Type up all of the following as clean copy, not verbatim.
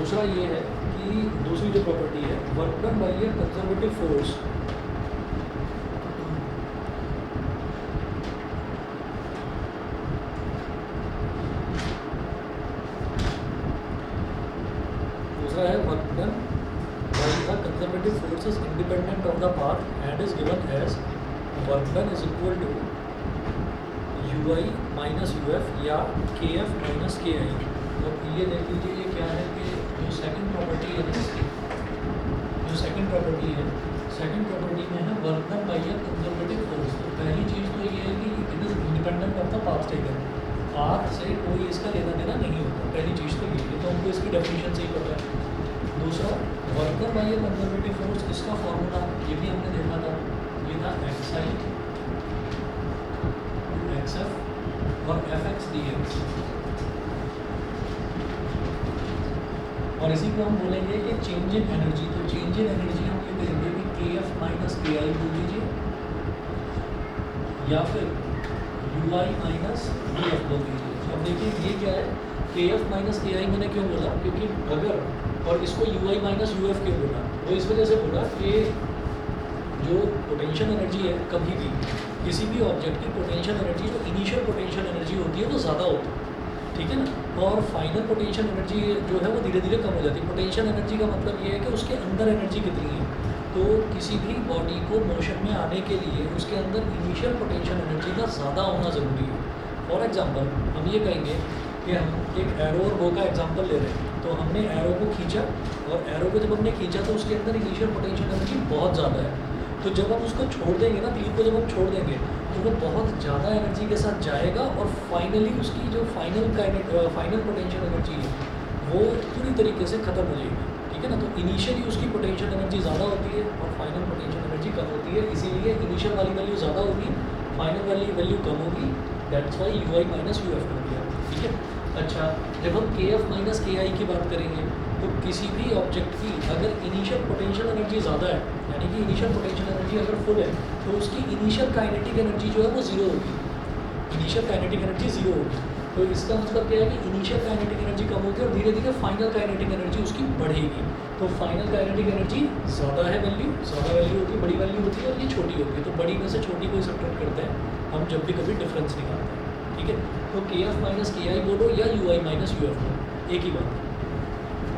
दूसरा ये है कि दूसरी जो प्रॉपर्टी है, work done by a conservative force दूसरा है work done by the conservative force is independent of the path and is given as work done is equal to UI minus UF या KF माइनस KI। अब ये देख लीजिए ये क्या है कि जो सेकंड प्रॉपर्टी है ना इसकी, जो सेकंड प्रॉपर्टी है, सेकंड प्रॉपर्टी में है work done bye a conservative force. तो पहली चीज़ तो ये है कि it is independent of the path taken, path से कोई इसका लेना देना नहीं होता। पहली चीज़ तो ये है, तो हमको इसकी डेफिनेशन से ही पता है। दूसरा, work done bye a conservative force, इसका फॉर्मूला ये भी हमने देखा था, ये था XI XF और FX DX। और इसी को हम बोलेंगे कि चेंज इन एनर्जी। तो चेंज इन एनर्जी हम ये कहेंगे कि KF माइनस KI बोल दीजिए या फिर UI माइनस DF बोल दीजिए। अब देखिए ये क्या है, KF माइनस KI मैंने क्यों बोला, क्योंकि अगर, और इसको UI माइनस UF क्यों बोला, वो इस वजह से बोला कि जो पोटेंशियल एनर्जी है, कभी भी किसी भी ऑब्जेक्ट की पोटेंशियल एनर्जी, जो इनिशियल पोटेंशियल एनर्जी होती है वो ज़्यादा होती है, ठीक है ना, और फाइनल पोटेंशियल एनर्जी जो है वो धीरे धीरे कम हो जाती है। पोटेंशियल एनर्जी का मतलब ये है कि उसके अंदर एनर्जी कितनी है। तो किसी भी बॉडी को मोशन में आने के लिए उसके अंदर इनिशियल पोटेंशियल एनर्जी का ज़्यादा होना ज़रूरी है। फॉर एग्जांपल हम ये कहेंगे कि हम एक एरो और बो का एग्जांपल ले रहे हैं, तो हमने एरो को खींचा, और एरो को जब हमने खींचा तो उसके अंदर इनिशियल पोटेंशियल एनर्जी बहुत ज़्यादा है। तो जब हम उसको छोड़ देंगे ना, तीर को जब हम छोड़ देंगे तो वो बहुत ज़्यादा एनर्जी के साथ जाएगा, और फाइनली उसकी जो फाइनल पोटेंशियल एनर्जी है वो पूरी तरीके से ख़त्म हो जाएगी, ठीक है ना। तो इनिशियली उसकी पोटेंशियल एनर्जी ज़्यादा होती है और फाइनल पोटेंशियल एनर्जी कम होती है, इसीलिए इनिशियल वाली वैल्यू ज़्यादा होगी, फाइनल वाली वैल्यू कम होगी। That's why UI minus UF कर दिया, ठीक है। अच्छा, जब हम KF माइनस KI की बात करेंगे तो किसी भी ऑब्जेक्ट की अगर इनिशियल पोटेंशियल एनर्जी ज़्यादा है, यानी कि इनिशियल पोटेंशियल एनर्जी अगर फुल है, तो उसकी इनिशियल काइनेटिक एनर्जी जो है वो ज़ीरो होगी, इनिशियल काइनेटिक एनर्जी ज़ीरो होगी। तो इसका मतलब क्या है कि इनिशियल काइनेटिक एनर्जी कम होगी और धीरे धीरे फाइनल काइनेटिक एनर्जी उसकी बढ़ेगी। तो फाइनल काइनेटिक एनर्जी ज़्यादा है, ज़्यादा वैल्यू होती है, बड़ी वैल्यू होती है, और ये छोटी होती है। तो बड़ी में से छोटी को सब्ट्रैक्ट करते हैं हम जब भी कभी डिफरेंस निकालते हैं, ठीक है। तो KF माइनस KI बोलो या UI माइनस UF बोलो, एक ही बात है,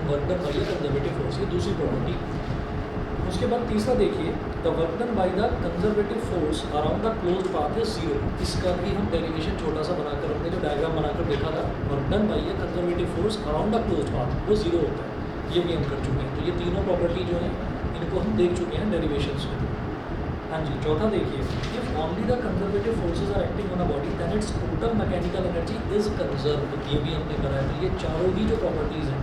work done by the conservative force, ये दूसरी प्रॉपर्टी। उसके बाद तीसरा देखिए, the work done by the conservative force around the closed path is zero. इसका भी हम डेरिवेशन छोटा सा बनाकर, हमने जो डायग्राम बनाकर देखा था, work done by the conservative force around the closed path, वो जीरो होता है, ये भी हम कर चुके हैं। तो ये तीनों प्रॉपर्टी जो है इनको हम देख चुके हैं डेरिवेशंस में। हाँ जी, चौथा देखिए, if only the conservative forces are acting on a body then its total mechanical energy is conserved, ये भी हमने करा है। तो ये चारों ही जो प्रॉपर्टीज़ हैं,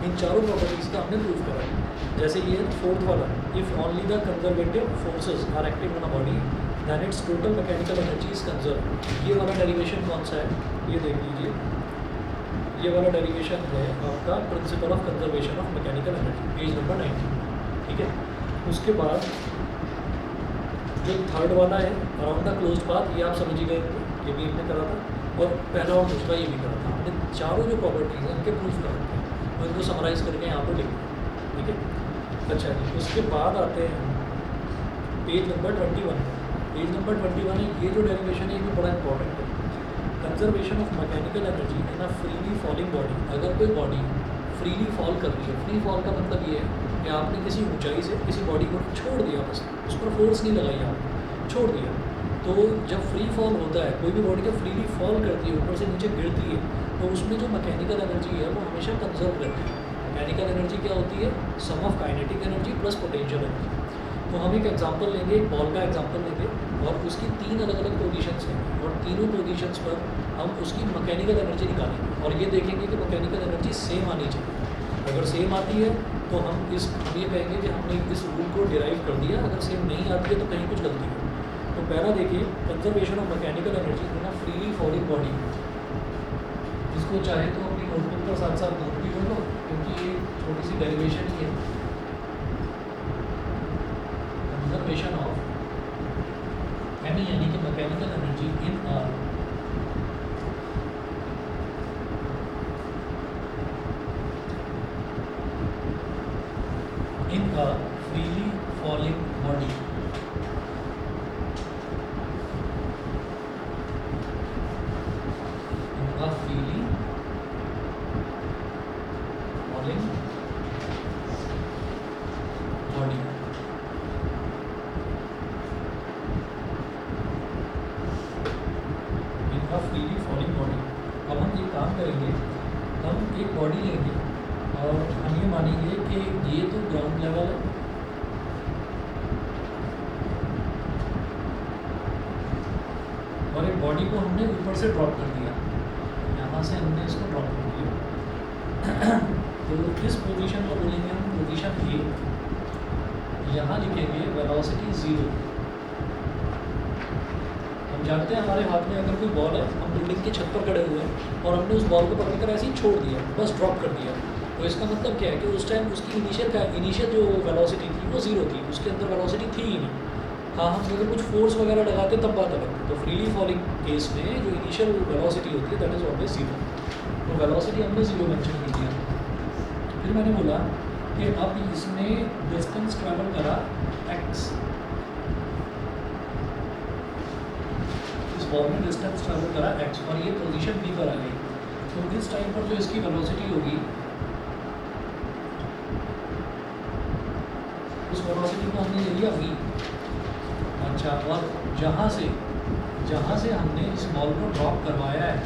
इन चारों प्रॉपर्टीज़ का हमने प्रूव करा है। जैसे ये फोर्थ वाला, if only the conservative forces are acting on a body then its total mechanical energy is conserved. ये वाला डेरिवेशन कौन सा है, ये देख लीजिए, ये वाला डेरिवेशन है आपका principle of conservation of mechanical energy, page number 19, ठीक है। उसके बाद जो थर्ड वाला है अराउंड द क्लोज्ड पाथ, ये आप समझ ही गए, ये भी हमने करा था, और पहला और दूसरा ये भी करा था। हमने चारों जो प्रॉपर्टीज़ हैं इनके प्रूफ कर रखे हैं, तो इनको समराइज़ करके यहाँ पर लिख, ठीक है। अच्छा जी, उसके बाद आते हैं पेज नंबर 21। पेज नंबर 21 है, ये जो डेरिवेशन है ये भी बड़ा इंपॉर्टेंट है। Conservation of mechanical energy in a freely falling body. अगर कोई बॉडी फ्रीली फॉल कर रही है, फ्री फॉल का मतलब ये है कि आपने किसी ऊंचाई से किसी बॉडी को छोड़ दिया, बस उस पर फोर्स नहीं लगाई, आपने छोड़ दिया। तो जब फ्री फॉल होता है, कोई भी बॉडी जब फ्रीली फॉल करती है, ऊपर से नीचे गिरती है, तो उसमें जो मैकेनिकल एनर्जी है वो हमेशा कंजर्व रहती है। मैकेनिकल एनर्जी क्या होती है, sum of kinetic energy plus potential energy. तो हम एक एग्जांपल लेंगे, एक बॉल का एग्जांपल लेंगे, और उसकी तीन अलग अलग पोजीशंस हैं, और तीनों पोजीशंस पर हम उसकी मैकेनिकल एनर्जी निकालेंगे, और ये देखेंगे कि मैकेनिकल एनर्जी सेम आनी चाहिए। अगर सेम आती है तो हम ये कहेंगे कि हमने इस रूल को डिराइव कर दिया। अगर सेम नहीं आती है तो कहीं कुछ गलती है। तो पहला देखिए, conservation of mechanical energy in a freely falling body. इसको चाहे तो अपनी नोटबुक पर साथ साथ नोट भी कर लो, क्योंकि ये छोटी सी डेरिवेशन ही है। कंजर्वेशन ऑफ एम यानी कि mechanical energy in a a freely falling body. In a freely falling body. In a freely falling body. अब हम ये काम करेंगे, हम एक बॉडी लेंगे और हम ये मानेंगे कि ये तो ग्राउंड लेवल है और एक बॉडी को हमने ऊपर से ड्रॉप कर दिया, यहाँ से हमने इसको ड्रॉप कर दिया। तो इस पोजीशन को बोलेंगे हम पोजीशन ए। यहाँ लिखेंगे वेलोसिटी 0। हम जानते हैं हमारे हाथ में अगर कोई बॉल है, हम बिल्डिंग की छत पर खड़े हुए हैं और हमने उस बॉल को पकड़कर ऐसे ही छोड़ दिया, बस ड्रॉप कर दिया, तो इसका मतलब क्या है कि उस टाइम उसकी इनिशियल जो वेलोसिटी थी वो 0 थी, उसके अंदर वेलोसिटी थी ही नहीं। हाँ, हम अगर कुछ फोर्स वगैरह लगाते तब बात अलग। तो फ्रीली फॉलिंग केस में जो इनिशियल वेलोसिटी होती है दैट इज़ ऑलवेज 0। तो वेलोसिटी हमने 0 मेंशन कर दिया। फिर मैंने बोला कि अब इसने डिस्टेंस ट्रैवल करा x, इस बॉल में डिस्टेंस ट्रैवल करा x और ये पोजीशन b पर आ गई। तो इस टाइम पर जो इसकी वेलोसिटी होगी उस वेलोसिटी को हमने ले लिया v। अच्छा, और जहाँ से हमने इस बॉल को ड्रॉप करवाया है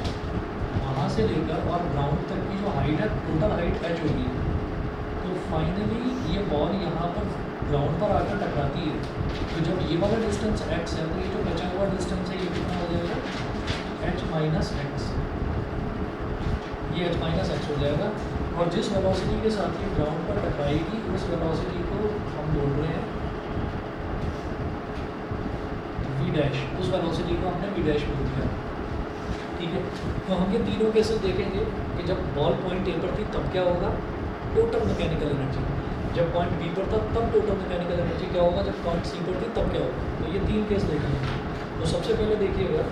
वहाँ से लेकर और ग्राउंड तक की जो हाइट है टोटल हाइट h होगी। तो फाइनली ये बॉल यहाँ पर ग्राउंड पर आकर टकराती है। तो जब ये वाला डिस्टेंस x है तो ये जो बचा हुआ डिस्टेंस है ये कितना हो जाएगा, h माइनस एक्स। ये h माइनस एक्स हो जाएगा। और जिस वेलोसिटी के साथ ये ग्राउंड पर टकराएगी उस वेलोसिटी को हम बोल रहे हैं v डैश। उस वेलोसिटी को हमने v डैश बोल दिया, ठीक है। तो हम ये तीनों केसेस देखेंगे कि जब बॉल पॉइंट ए पर थी तब क्या होगा, टोटल मैकेनिकल एनर्जी। जब पॉइंट बी पर था तब टोटल मैकेनिकल एनर्जी क्या होगा, जब पॉइंट सी पर थी तब क्या होगा। तो ये 3 केस देखेंगे। तो सबसे पहले देखिएगा,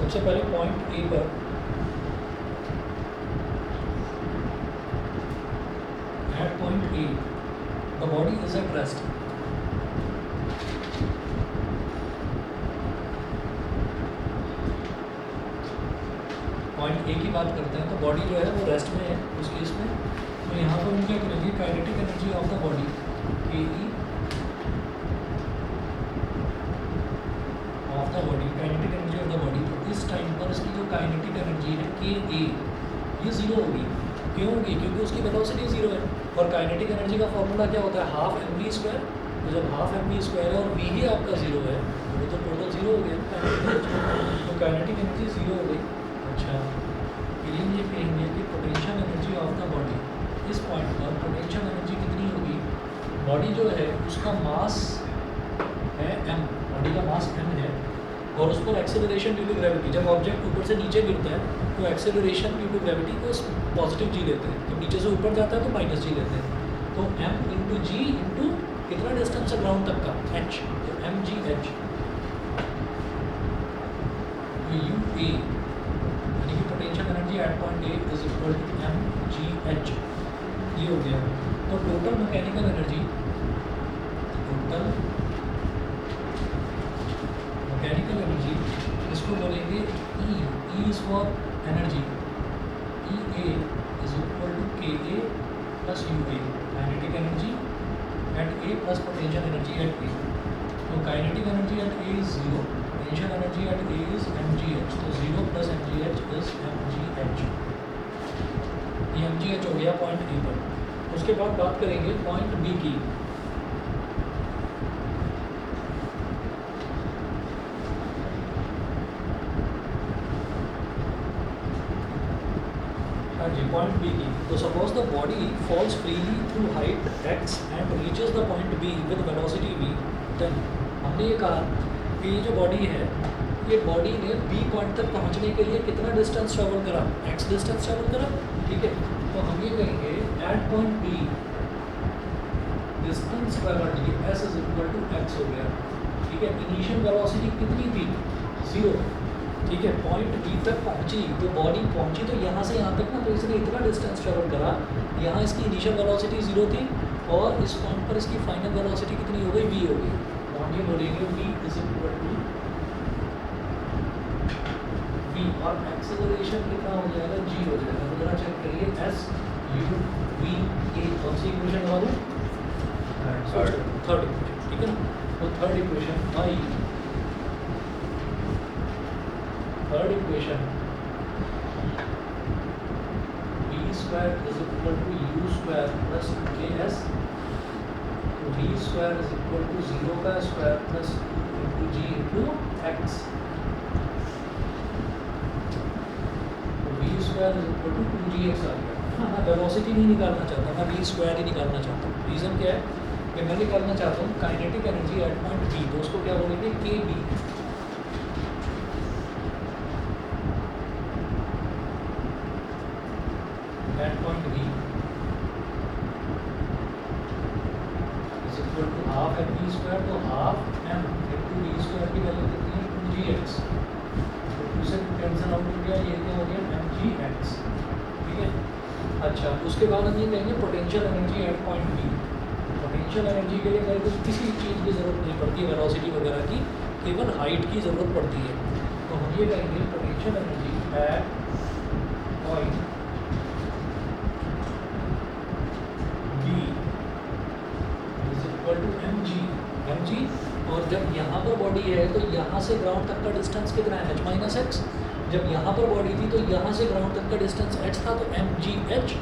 सबसे पहले पॉइंट ए पर at point A the body is at rest. Point A की बात करते हैं तो बॉडी जो है वो रेस्ट में है उस केस में। तो यहाँ पर हम क्या करेंगे, kinetic energy of the body K E of the body, kinetic energy of the body. तो इस टाइम पर इसकी जो काइनेटिक एनर्जी है के ए ये 0 होगी। क्यों होगी, क्योंकि उसकी वेलोसिटी 0 है। और काइनेटिक एनर्जी का फॉर्मूला क्या होता है, हाफ mv²। तो जब हाफ mv² है और v ही आपका 0 है वो तो टोटल 0 हो गया काइनेटिक एनर्जी। तो काइनेटिक एनर्जी 0 हो गई। अच्छा, फिर ये कहेंगे कि potential energy of the body, इस पॉइंट पर पोटेंशियल एनर्जी कितनी होगी, बॉडी जो है उसका मास है m, बॉडी का मास m है और उस पर एक्सेलरेशन ड्यू टू ग्रेविटी। जब ऑब्जेक्ट ऊपर से नीचे गिरता है तो एक्सेलरेशन ड्यू टू ग्रेविटी को पॉजिटिव जी लेते हैं, जब नीचे से ऊपर जाता है तो माइनस जी लेते हैं। तो m इंटू जी इंटू कितना डिस्टेंस है ग्राउंड तक का, h। तो mg h यू ए यानी कि potential energy at point A is equal to mgh। ये हो गया। तो टोटल मैकेनिकल एनर्जी, इसको बोलेंगे E is for energy, E A is equal to K A plus U A, kinetic energy at A plus potential energy at A. तो kinetic energy at A is 0, potential energy at A is mgh। तो 0 plus mgh is mgh। ये mgh हो गया point A पर। उसके बाद बात करेंगे पॉइंट बी की। पॉइंट बी की। तो suppose the body falls freely through height x and reaches the point B with velocity v, देन हमने ये कहा कि ये जो बॉडी है ये बॉडी ने बी पॉइंट तक पहुंचने के लिए कितना डिस्टेंस ट्रेवल करा, x डिस्टेंस ट्रेवल करा, ठीक है। तो हम ये कहेंगे at point B distance travelled ये s is equal to x हो गया, ठीक है। इनिशियल वेलोसिटी कितनी थी, 0। ठीक है, पॉइंट बी तक पहुंची तो बॉडी पहुंची तो यहाँ से यहाँ तक ना, तो इसने इतना डिस्टेंस ट्रेवल करा, यहाँ इसकी इनिशियल वेलोसिटी 0 थी और इस पॉइंट पर इसकी फाइनल वेलोसिटी कितनी हो गई, v हो गई। तो ये बोलेंगे v is equal to v और एक्सेलरेशन कितना हो जाएगा, g हो जाएगा। तो जरा चेक करिए, s u v a कौन सी इक्वेशन लगा दूँ, थर्ड इक्वेशन, ठीक है ना। तो third equation by third equation v square is equal to u square plus 2ks, v square is equal to 0 का square plus 2 into g into x, तो v square is equal to 2gx आ गया। हाँ, मैं velocity नहीं निकालना चाहता, मैं v square ही निकालना चाहता हूँ। रीज़न क्या है कि मैं निकालना चाहता हूँ kinetic energy at point b, तो उसको क्या बोलेंगे, kb। at point B is equal to half mv square, तो half m into v square की वैल्यू कितनी है, 2gx, तो 2 से कैंसिल आउट हो गया, ये क्या हो गया mgx, ठीक है। अच्छा, उसके बाद हम ये कहेंगे potential energy at point B। Potential energy के लिए मेरे को किसी चीज़ की ज़रूरत नहीं पड़ती है वेलोसिटी वगैरह की, केवल हाइट की ज़रूरत पड़ती है। तो हम ये कहेंगे potential energy at point mg, और जब यहाँ पर बॉडी है तो यहाँ से ग्राउंड तक का डिस्टेंस कितना है, h माइनस एक्स। जब यहाँ पर बॉडी थी तो यहाँ से ग्राउंड तक का डिस्टेंस h था, तो mgh,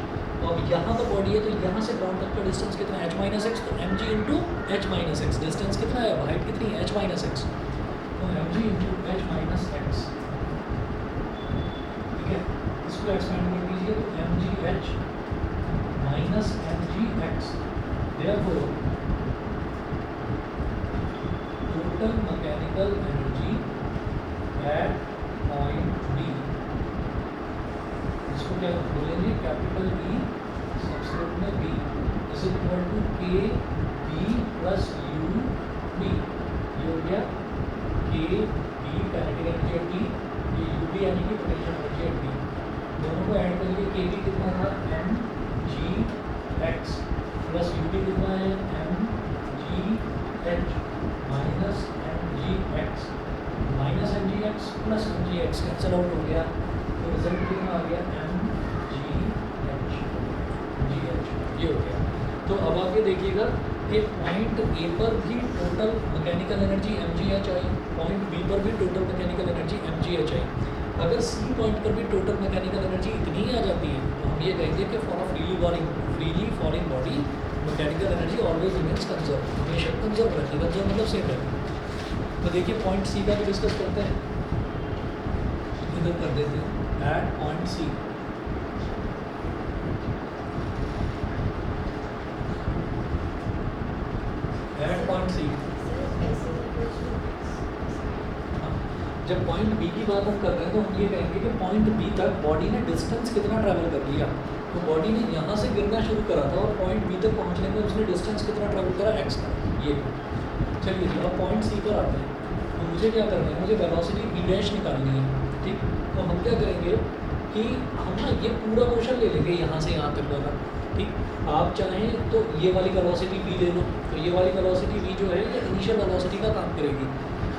और यहाँ पर बॉडी है तो यहाँ से ग्राउंड तक का डिस्टेंस कितना है, h माइनस एक्स, तो mg into h minus x. Distance कितना है, हाइट कितनी है, h माइनस एक्स, तो mg into h minus x, ठीक है। इसको एक्सपेंड कर दीजिए तो mgh minus mgx, therefore total mechanical energy at point B, इसको क्या बोलेंगे, कैपिटल B सबस्क्रिप्ट में B is equal to k B plus u B। ये हो गया k B kinetic energy at B, ये u B यानी कि पोटेंशियल एनर्जी एट B। दोनों को ऐड करिए, k B कितना था, m g x plus u B कितना है, m g h minus mgx, minus mgx plus mgx cancel out हो गया, तो रिजल्ट कितना आ गया, mgh, ये हो गया। तो अब आगे देखिएगा कि पॉइंट ए पर भी टोटल मैकेनिकल एनर्जी mgh आई, पॉइंट बी पर भी टोटल मैकेनिकल एनर्जी mgh आई। अगर सी पॉइंट पर भी टोटल मैकेनिकल एनर्जी इतनी ही आ जाती है तो हम ये कहेंगे कि for a freely falling body mechanical energy always remains conserve, हमेशा कंजर्व रहती है। कंजर्व मतलब सेम रहती है। तो देखिए पॉइंट सी का भी डिस्कस करते हैं, इधर कर देते हैं at point C. At point C जब पॉइंट बी की बात हम कर रहे हैं तो हम ये कहेंगे कि पॉइंट बी तक बॉडी ने डिस्टेंस कितना ट्रैवल कर लिया। तो बॉडी ने यहाँ से गिरना शुरू करा था और पॉइंट बी तक पहुँचने में उसने डिस्टेंस कितना ट्रैवल करा, एक्स का। ये चलिए जी, अब पॉइंट सी पर आते हैं। तो मुझे क्या करना है, मुझे वेलोसिटी बी डैश निकालनी है, ठीक। तो हम क्या करेंगे कि हम ना ये पूरा मोशन ले लेंगे यहाँ से यहाँ तक वाला, ठीक। आप चाहें तो ये वाली वेलोसिटी बी ले लो, तो ये वाली वेलोसिटी बी जो है ये इनिशियल वेलोसिटी का काम करेगी।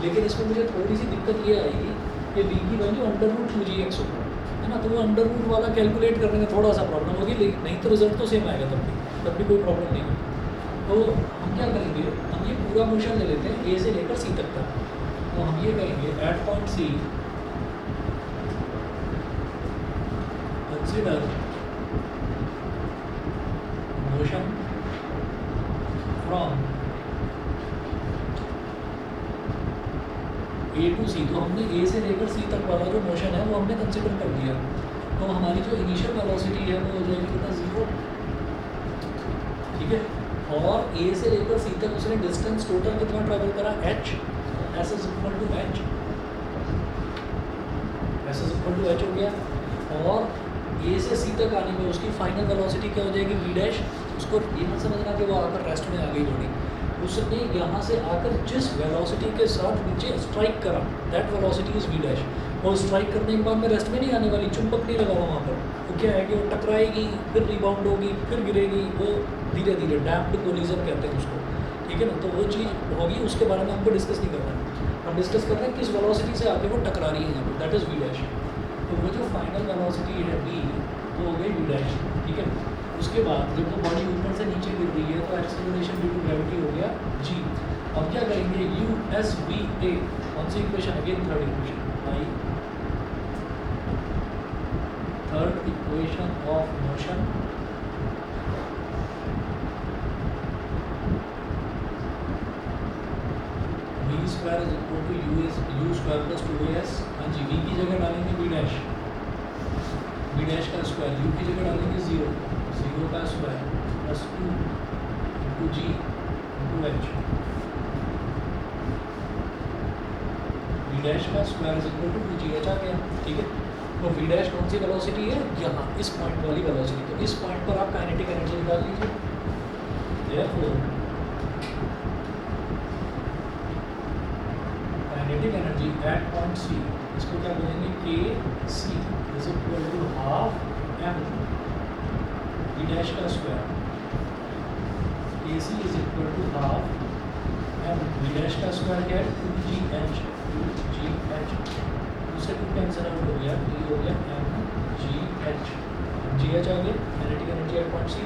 लेकिन इसमें मुझे थोड़ी सी दिक्कत ये आएगी कि बी की वैल्यू √2gx होगा, है ना। तो वो अंडर रूट वाला कैलकुलेट करने में थोड़ा सा प्रॉब्लम होगी, लेकिन नहीं तो रिजल्ट तो सेम आएगा तब भी कोई प्रॉब्लम नहीं होगी। तो हम क्या करेंगे, हम ये पूरा मोशन ले लेते हैं ए से लेकर सी तक का। तो हम ये कहेंगे at point C consider motion from A to C. तो हमने ए से लेकर सी तक वाला जो मोशन है वो हमने कंसिडर कर दिया। तो हमारी जो इनिशियल वेलोसिटी है वो हो जाएगी कितना, 0, ठीक है। और ए से लेकर सी तक उसने डिस्टेंस टोटल कितना ट्रैवल करा, h, s is equal to h, s is equal to h हो गया। और ए से सी तक आने में उसकी फाइनल वेलोसिटी क्या हो जाएगी, v डैश। उसको ये मत समझना कि वो आकर रेस्ट में आ गई बॉडी, उसने यहाँ से आकर जिस वेलोसिटी के साथ नीचे स्ट्राइक करा that velocity is v dash. और स्ट्राइक करने के बाद में रेस्ट में नहीं आने वाली, चुंबक नहीं लगा हुआ वहाँ पर, तो क्या है कि वो टकराएगी, फिर रिबाउंड होगी, फिर गिरेगी, वो धीरे धीरे डैम्प्ड कोलिजन कहते हैं उसको, ठीक है ना। तो वो चीज़ होगी, उसके बारे में हमको डिस्कस नहीं करना है, हम डिस्कस कर रहे हैं किस वेलोसिटी से आके वो टकरा रही है यहाँ पर, दैट इज़ वी डैश। तो वो जो फाइनल वेलोसिटी है वी, वो हो गई वी डैश, ठीक है। उसके बाद जब वो बॉडी ऊपर से नीचे गिर रही है तो एक्सेलरेशन ड्यू टू ग्रेविटी हो गया जी। अब क्या करेंगे, यू एस वी ए, कौन सी equation, again third equation, by third equation of motion v square is equal to u square plus 2as। हाँ जी, v की जगह डालेंगे v डैश, v डैश का स्क्वायर, u की जगह डालेंगे 0 का square plus 2 into g into h, v dash का square is equal to 2gh आ गया, ठीक है। तो v डैश कौन सी वेलोसिटी है, यहाँ इस पॉइंट वाली वेलोसिटी, तो इस पॉइंट पर आप काइनेटिक एनर्जी निकाल लीजिए। therefore kinetic energy at point C, इसको क्या बोलेंगे, K C is equal to half m v dash का square, K C is equal to half m v dash का स्क्वायर क्या है, 2gh, दूसरे टू कैंसिल आउट हो गया, ये हो गया mgh, mgh आ गया kinetic energy at point C.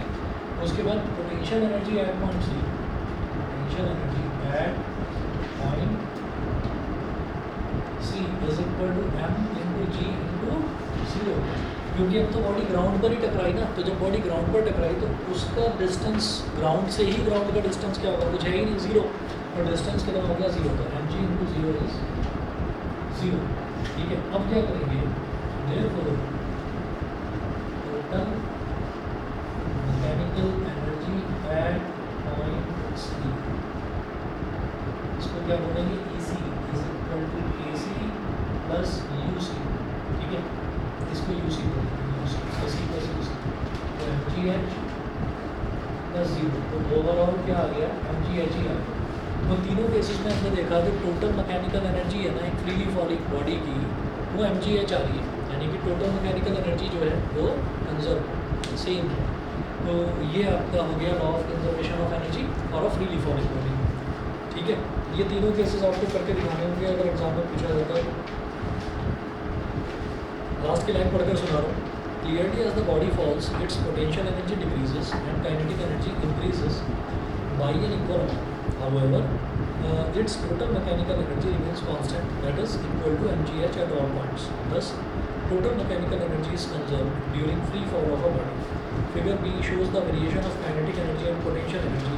उसके बाद potential energy at point C, potential energy at point C is equal to m into g into 0, क्योंकि अब तो बॉडी ग्राउंड पर ही टकराई ना, तो जब बॉडी ग्राउंड पर टकराई तो उसका डिस्टेंस ग्राउंड से ही, ग्राउंड का डिस्टेंस क्या होगा, कुछ है ही नहीं, 0, और डिस्टेंस कितना हो गया 0, तो mg इंटू 0 इज 0, ठीक है। अब क्या करेंगे, therefore total mechanical energy at point C, इसको क्या बोलेंगे, EC is equal to KC plus UC, ठीक है, इसको UC बोलेंगे, UC KC प्लस UC, तो mgh प्लस 0, तो ओवरऑल क्या आ गया, mgh ही आ गया। तो तीनों केसेस में हमने देखा कि टोटल मैकेनिकल एनर्जी है ना एक फ्रीली फॉलिंग बॉडी की, वो mgh आ रही है, यानी कि टोटल मैकेनिकल एनर्जी जो है वो कंजर्व सेम है। तो ये आपका हो गया law of conservation of energy और ऑफ फ्रीली फॉलिंग बॉडी, ठीक है। ये तीनों केसेस आपको करके दिखाने होंगे अगर एग्जाम में पूछा जाता है। लास्ट की लाइन पढ़कर सुना रहा हूँ, clearly as the body falls its potential energy decreases and kinetic energy increases by an equal amount, however its total mechanical energy remains constant, that is equal to mgh at all points. Thus total mechanical energy is conserved during free fall of a body. Figure B shows the variation of kinetic energy and potential energy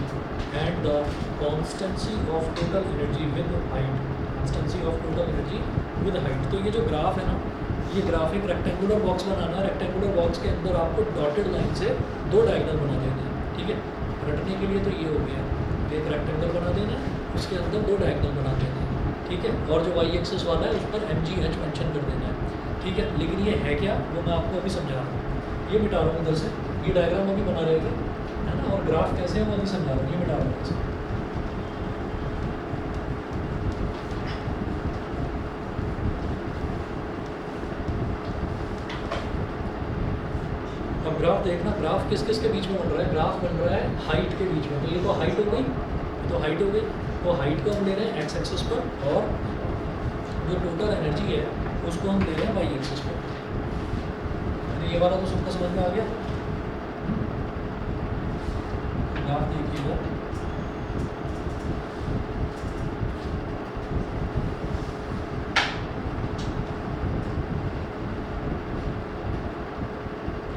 and the constancy of total energy with height, constancy of total energy with height। तो ये जो graph है ना, ये graph एक rectangular box बनाना है, rectangular box के अंदर आपको डॉटेड लाइन से दो डायगोनल बना देना है, ठीक है। रटने के लिए तो ये हो गया, एक रेक्टेंगल बना देना है, उसके अंदर दो डायगोनल बना देना है, ठीक है, और जो वाई एक्सिस वाला है उस पर mgh मेंशन कर देना है, ठीक है। लेकिन ये है क्या, वो मैं आपको अभी समझा रहा हूँ, ये मिटा रहा हूँ इधर से, ये डायग्राम अभी बना रहेगा, है ना, और ग्राफ कैसे है वो अभी समझा रहा हूँ, ये मिटा रहा हूँ इधर से। अब ग्राफ देखना, ग्राफ किस किस के बीच में बन रहा है, ग्राफ बन रहा है हाइट के बीच में, तो ये तो हाइट हो गई, तो हाइट हो गई, तो हाइट को हम ले रहे हैं एक्स एक्सिस पर, और जो टोटल एनर्जी है उसको हम ले रहे हैं वाई एक्सिस पर। ये वाला तो सबका समझ में आ गया, ग्राफ देखिएगा,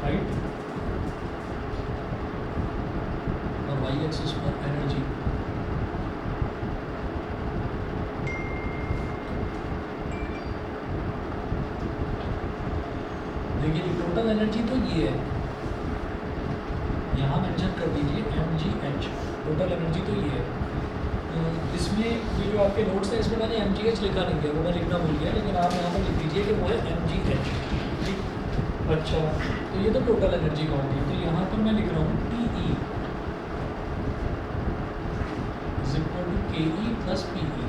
हाइट और वाई एक्सिस पर एनर्जी। देखिए टोटल एनर्जी तो ये है, यहाँ मेंशन कर दीजिए mgh, टोटल एनर्जी तो ये है। इसमें ये जो आपके नोट्स हैं इसमें मैंने mgh लिखा नहीं है, वो मैं लिखना भूल गया, लेकिन आप यहाँ पर लिख दीजिए कि वो है mgh, ठीक। अच्छा, तो ये तो टोटल एनर्जी का होगी, तो यहाँ पर मैं लिख रहा हूँ TE is equal to KE plus PE,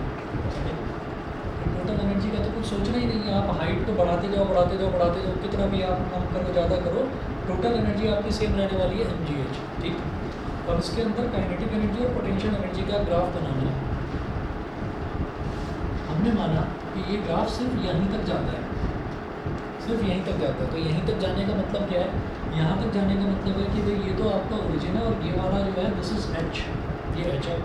total energy का तो कुछ सोचना ही नहीं है। आप हाइट तो बढ़ाते जाओ बढ़ाते जाओ बढ़ाते जाओ, कितना भी आप कम करो ज़्यादा करो, टोटल एनर्जी आपकी सेम रहने वाली है mgh, ठीक। और इसके अंदर काइनेटिक एनर्जी और पोटेंशियल एनर्जी का ग्राफ बनाना है। हमने माना कि ये ग्राफ सिर्फ यहीं तक जाता है, सिर्फ यहीं तक जाता है। तो यहीं तक जाने का मतलब क्या है? यहाँ तक जाने का मतलब है कि भाई ये तो आपका ओरिजिन है और ये वाला जो है दिस इज h, ये h है।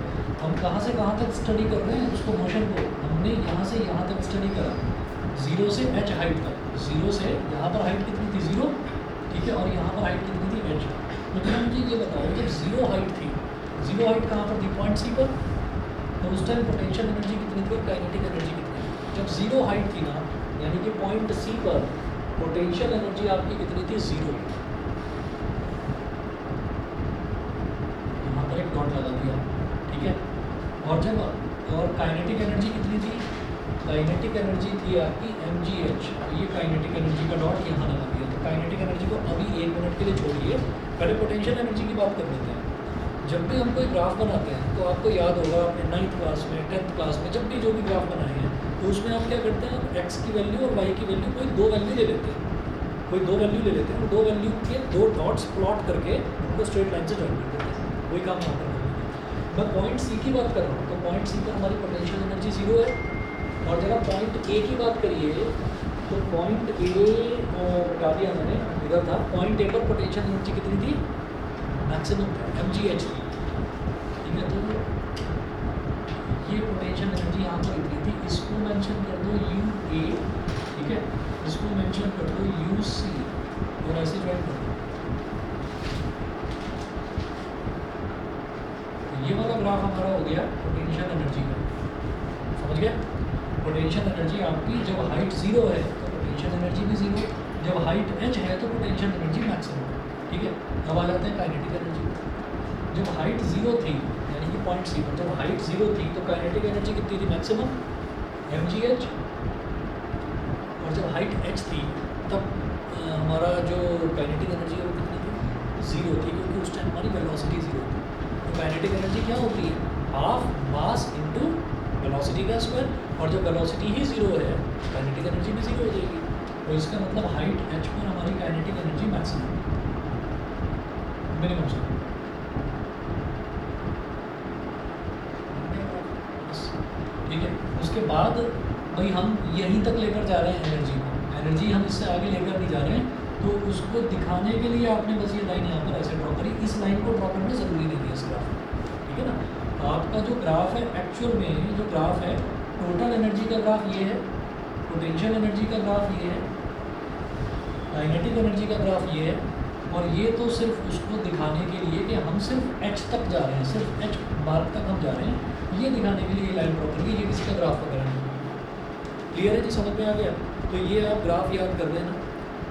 हम कहाँ से कहाँ तक स्टडी कर रहे हैं उसको, मोशन को हमने यहाँ से यहाँ तक स्टडी करा, 0 से h हाइट तक। 0 से यहाँ पर हाइट कितनी थी 0, ठीक है, और यहाँ पर हाइट कितनी थी h। तो तुम मुझे ये बताओ जब 0 हाइट थी, 0 हाइट कहाँ पर थी? पॉइंट C पर। तो उस टाइम पोटेंशियल एनर्जी कितनी थी और काइनेटिक एनर्जी कितनी थी? जब 0 हाइट थी ना, यानी कि पॉइंट C पर पोटेंशियल एनर्जी आपकी कितनी थी? 0। यहाँ पर एक डॉट लगा दिया, ठीक है। और जब और काइनेटिक एनर्जी कितनी थी? काइनेटिक एनर्जी थी आपकी mgh। ये काइनेटिक एनर्जी का डॉट यहाँ लगा दिया। तो काइनेटिक एनर्जी को अभी 1 मिनट के लिए छोड़िए, पहले पोटेंशियल एनर्जी की बात कर लेते हैं। जब भी हम कोई ग्राफ बनाते हैं तो आपको याद होगा आपने 9th क्लास में 10th क्लास में जब भी जो भी ग्राफ बनाए हैं तो उसमें आप क्या करते हैं, आप x की वैल्यू और y की वैल्यू कोई 2 वैल्यू ले लेते हैं, कोई 2 वैल्यू ले लेते हैं और 2 वैल्यू के 2 डॉट्स प्लॉट करके उनको स्ट्रेट लाइन से जॉइन कर देते हैं। वही काम यहाँ पर करेंगे। मैं पॉइंट C की बात कर रहा हूँ, तो पॉइंट C पर हमारी पोटेंशियल एनर्जी 0 है। और जब आप पॉइंट A की बात करिए तो पॉइंट A बता दिया मैंने, इधर था। पॉइंट A पर पोटेंशियल एनर्जी कितनी थी? मैक्सिमम mgh थी, ठीक है। तो ये पोटेंशियल एनर्जी यहाँ पर इतनी थी, इसको मेंशन कर दो UA, ठीक है, इसको मेंशन कर दो UC और ऐसे ज्वाइन कर दो। तो ये वाला ग्राफ हमारा हो गया पोटेंशियल एनर्जी का, समझ गए? पोटेंशियल एनर्जी आपकी जब हाइट 0 है तो पोटेंशियल एनर्जी भी 0, जब हाइट h है तो पोटेंशियल एनर्जी मैक्सिमम, ठीक है। अब आ जाते हैं काइनेटिक एनर्जी। जब हाइट 0 थी यानी कि पॉइंट C पर जब हाइट 0 थी तो काइनेटिक एनर्जी कितनी थी? Maximum mgh। और जब हाइट h थी तब हमारा जो काइनेटिक एनर्जी है वो कितनी थी? 0 थी, क्योंकि उस टाइम हमारी वेलोसिटी 0 थी। तो काइनेटिक एनर्जी क्या होती है? हाफ मास इनटू वेलोसिटी का स्क्वायर। और जब वेलोसिटी ही 0 है काइनेटिक एनर्जी भी 0 हो जाएगी। तो इसका मतलब हाइट h पर हमारी काइनेटिक एनर्जी मैक्सिमम, मिनिमम से, ठीक है। उसके बाद भाई हम यहीं तक लेकर जा रहे हैं एनर्जी को, एनर्जी हम इससे आगे लेकर नहीं जा रहे हैं। तो उसको दिखाने के लिए आपने बस ये लाइन यहाँ पर ऐसे ड्रॉ करी। इस लाइन को ड्रॉ करना ज़रूरी नहीं है इस ग्राफ में, ठीक है ना। आपका जो ग्राफ है एक्चुअल में जो ग्राफ है, टोटल एनर्जी का ग्राफ ये है, पोटेंशियल एनर्जी का ग्राफ ये है, काइनेटिक एनर्जी का ग्राफ ये है। और ये तो सिर्फ उसको दिखाने के लिए कि हम सिर्फ h तक जा रहे हैं, सिर्फ h मार्क तक हम जा रहे हैं, ये दिखाने के लिए ये लाइन ड्रॉ करेंगे। ये किसी का ग्राफ वगैरह नहीं। क्लियर है जी? समझ में आ गया? तो ये आप ग्राफ याद कर लेना।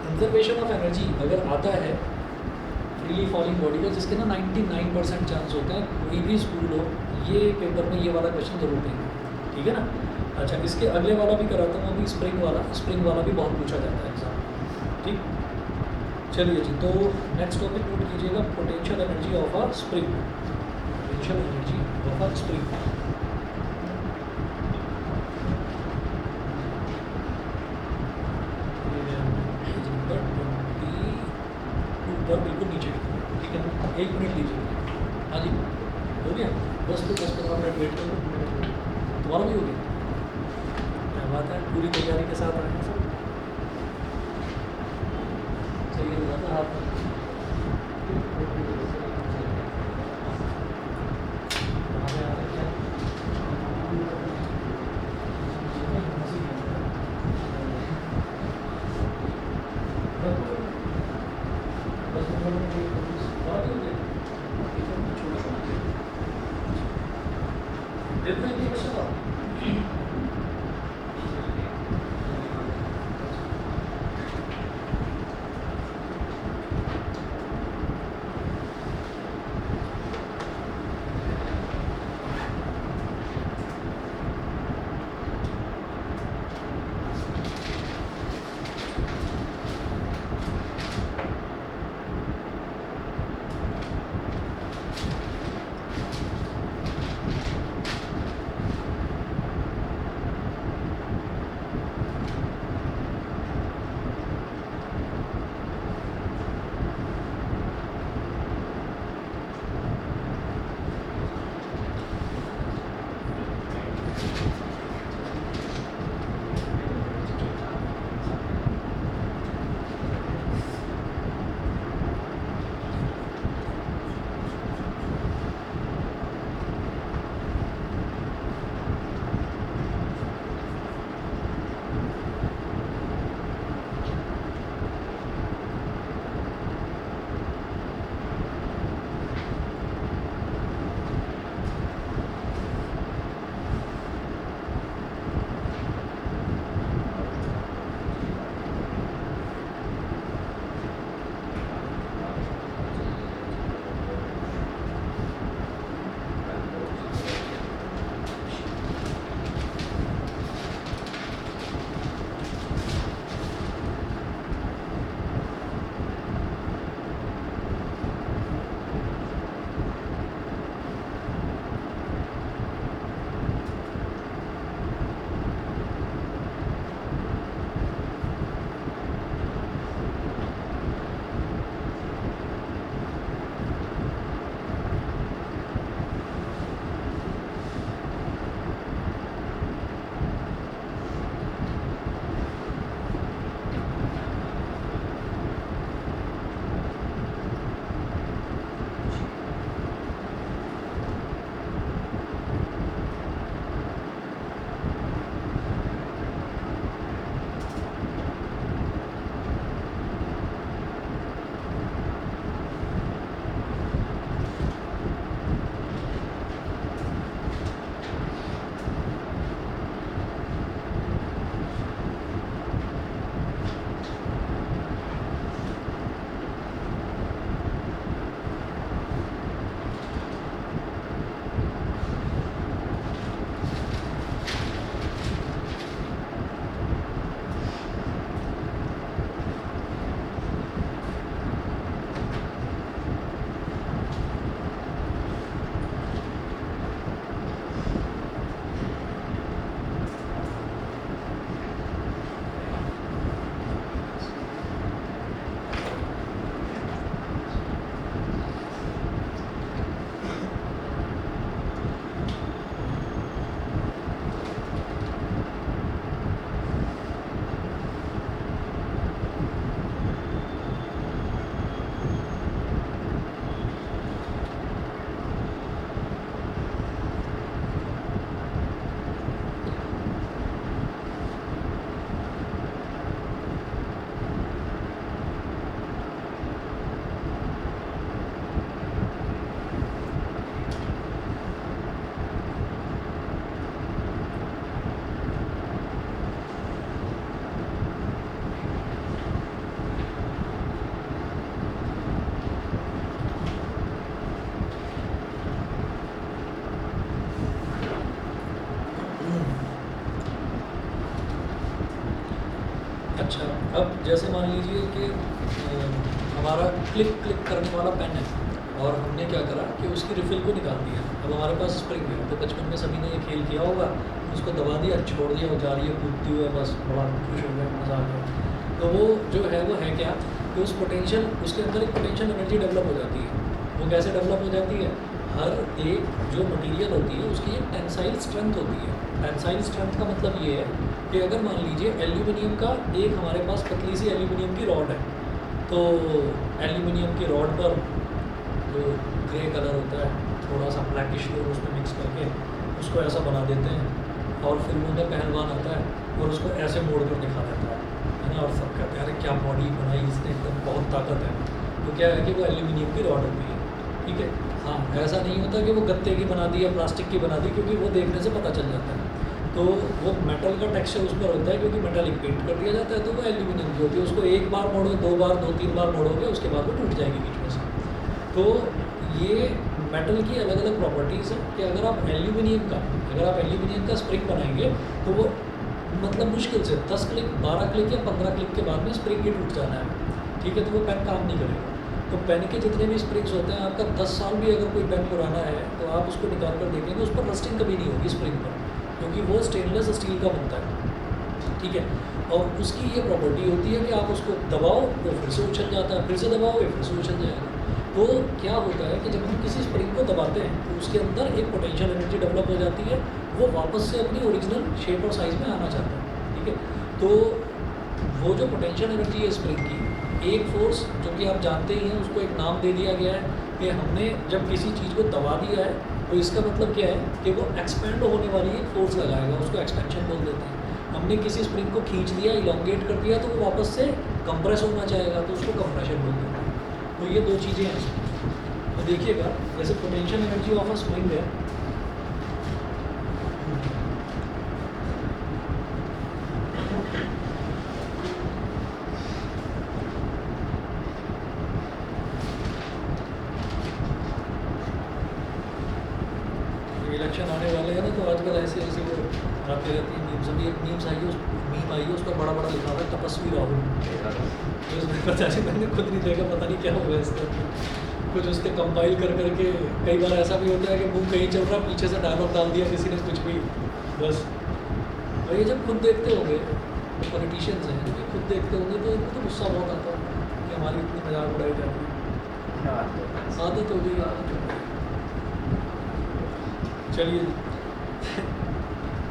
कंजर्वेशन ऑफ एनर्जी अगर आता है फ्रीली फॉलिंग बॉडी का, जिसके ना 99% चांस होता है, कोई भी स्कूल हो ये पेपर में ये वाला क्वेश्चन जरूर देंगे, ठीक है ना। अच्छा, इसके अगले वाला भी कराता हूँ अभी, स्प्रिंग वाला भी बहुत पूछा जाता है एग्जाम, ठीक। चलिए जी, तो नेक्स्ट टॉपिक नोट कीजिएगा, potential energy of a spring. Potential energy of a spring. बिल्कुल नीचे, ठीक है ना। 1 मिनट लीजिए। हाँ जी, हो गया? बस तो 10-15 मिनट वेट करो। तुम्हारा भी हो गया? क्या बात है, पूरी तैयारी के साथ आए हैं सब। सही हो जाता है आप। अच्छा, अब जैसे मान लीजिए कि हमारा क्लिक क्लिक करने वाला पेन है और हमने क्या करा कि उसकी रिफ़िल को निकाल दिया। अब हमारे पास स्प्रिंग है, तो बचपन में सभी ने ये खेल किया होगा, उसको दबा दिया, छोड़ दिया, वो जा रही है कूदती हुई, बस बड़ा खुश हो गया, मज़ा आ गया। तो वो जो है वो है क्या कि उस पोटेंशियल, उसके अंदर एक पोटेंशियल एनर्जी डेवलप हो जाती है। वो कैसे डेवलप हो जाती है? हर एक जो मटेरियल होती है उसकी एक टेंसाइल स्ट्रेंथ होती है। टेंसाइल स्ट्रेंथ का मतलब ये है कि अगर मान लीजिए एल्यूमिनियम का एक हमारे पास पतली सी एल्यूमिनियम की रॉड है, तो एल्यूमिनियम की रॉड पर जो ग्रे कलर होता है, थोड़ा सा ब्लैकिश कलर उसमें मिक्स करके उसको ऐसा बना देते हैं और फिर उनमें पहलवान आता है और उसको ऐसे मोड़ कर दिखा देता है ना, और सब कहते हैं अरे क्या बॉडी बनाई इसने, एकदम बहुत ताकत है। तो क्या है कि वो एल्यूमिनियम की रॉड होती है, ठीक है। हाँ, ऐसा नहीं होता कि वो गत्ते की बना दी या प्लास्टिक की बना दी, क्योंकि वो देखने से पता चल जाता है। तो वो मेटल का टेक्सचर उस पर होता है, क्योंकि मेटालिक पेंट कर दिया जाता है, तो वो एल्यूमिनियम की होती है। उसको एक बार मोड़ो, दो बार, दो तीन बार मोड़ोगे, उसके बाद वो टूट जाएगी बीच में से। तो ये मेटल की अलग अलग प्रॉपर्टीज़ हैं कि अगर आप एल्यूमिनियम का स्प्रिंग बनाएंगे तो वो मतलब मुश्किल से 10 क्लिक, 12 क्लिक या 15 क्लिक के बाद में स्प्रिंग ही टूट जाना है, ठीक है। तो वो पेन काम नहीं करेगा। तो पेन के जितने भी स्प्रिंग्स होते हैं, आपका 10 साल भी अगर कोई पेन पुराना है तो आप उसको निकाल कर देखेंगे, उस पर रस्टिंग कभी नहीं होगी स्प्रिंग पर, क्योंकि वो स्टेनलेस स्टील का बनता है, ठीक है। और उसकी ये प्रॉपर्टी होती है कि आप उसको दबाओ तो फिर से उछल जाता है, फिर से दबाओ फिर से उछल जाएगा। तो क्या होता है कि जब हम किसी स्प्रिंग को दबाते हैं तो उसके अंदर एक पोटेंशियल एनर्जी डेवलप हो जाती है, वो वापस से अपनी ओरिजिनल शेप और साइज़ में आना चाहता है, ठीक है। तो वो जो पोटेंशियल एनर्जी है स्प्रिंग की, एक फोर्स जो कि आप जानते ही हैं, उसको एक नाम दे दिया गया है कि हमने जब किसी चीज़ को दबा दिया है तो इसका मतलब क्या है कि वो एक्सपेंड होने वाली एक फोर्स लगाएगा, उसको एक्सपेंशन बोल देते हैं। हमने किसी स्प्रिंग को खींच लिया, इलोंगेट कर दिया, तो वो वापस से कंप्रेस होना चाहेगा, तो उसको कंप्रेशन बोल देते हैं। तो ये दो चीज़ें हैं। तो देखिएगा, जैसे potential energy of a spring है, इलेक्शन आने वाले हैं ना, तो आजकल ऐसे ऐसे वो आते रहती है मीम्स। अभी एक मीम्स आई है, उस मीम आई है, उस पर बड़ा बड़ा लिखा हुआ है तपस्वी राहुल। तो इसमें पता नहीं, मैंने खुद नहीं देखा, पता नहीं क्या हुआ इसका। कुछ उसके कंपाइल कर करके, कई बार ऐसा भी होता है कि मुंह कहीं चल रहा, पीछे से डायलॉग डाल दिया किसी ने, कुछ भी बस। और ये जब खुद देखते होंगे, पॉलिटिशियंस हैं, ये खुद देखते होंगे तो इनको तो गुस्सा बहुत आता है कि हमारी इतनी मजाक उड़ाई जा रही है। आदत हो गई, आदत हो गई। चलिए,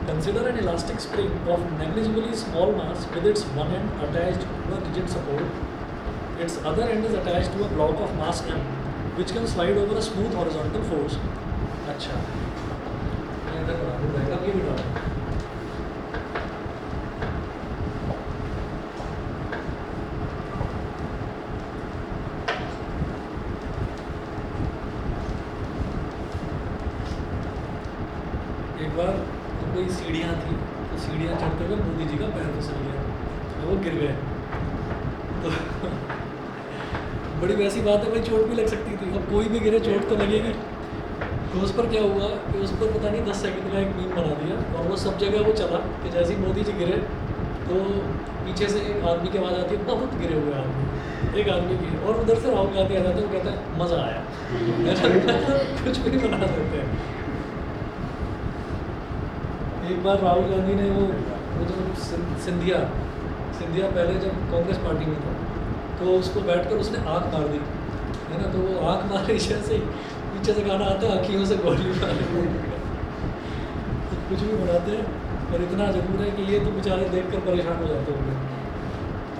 consider an elastic spring of negligibly small mass with its one end attached to a rigid support. Its other end is attached to a block of mass m, which can slide over a smooth horizontal force. अच्छा, मैं इधर बना दूँ, backup ये बिठा दूँ। एक बार कोई सीढ़ियाँ थी, तो सीढ़ियाँ चढ़ते हुए मोदी जी का पैर फिसल गया, तो वो गिर गए। तो बड़ी वैसी बात है भाई, चोट भी लग सकती थी। अब कोई भी गिरे चोट तो लगेगी। तो उस पर क्या हुआ कि उस पर पता नहीं 10 सेकंड का एक मीम बना दिया, और वो सब जगह वो चला कि जैसे ही मोदी जी गिरे तो पीछे से एक आदमी की आवाज़ आती है, बहुत गिरे हुए आदमी, एक आदमी की, और उधर से राहुल गांधी आ जाते हैं, वो कहता है मज़ा आया। कुछ भी बना देते हैं। एक बार राहुल गांधी ने वो जो सिंधिया पहले जब कांग्रेस पार्टी में था, तो उसको बैठकर उसने आँख मार दी, है ना। तो वो आँख मारे जैसे ही पीछे से गाना आता है, आँखियों से गोली मारे। कुछ भी बनाते हैं, और इतना जरूर है कि ये तो बेचारे देखकर परेशान हो जाते होंगे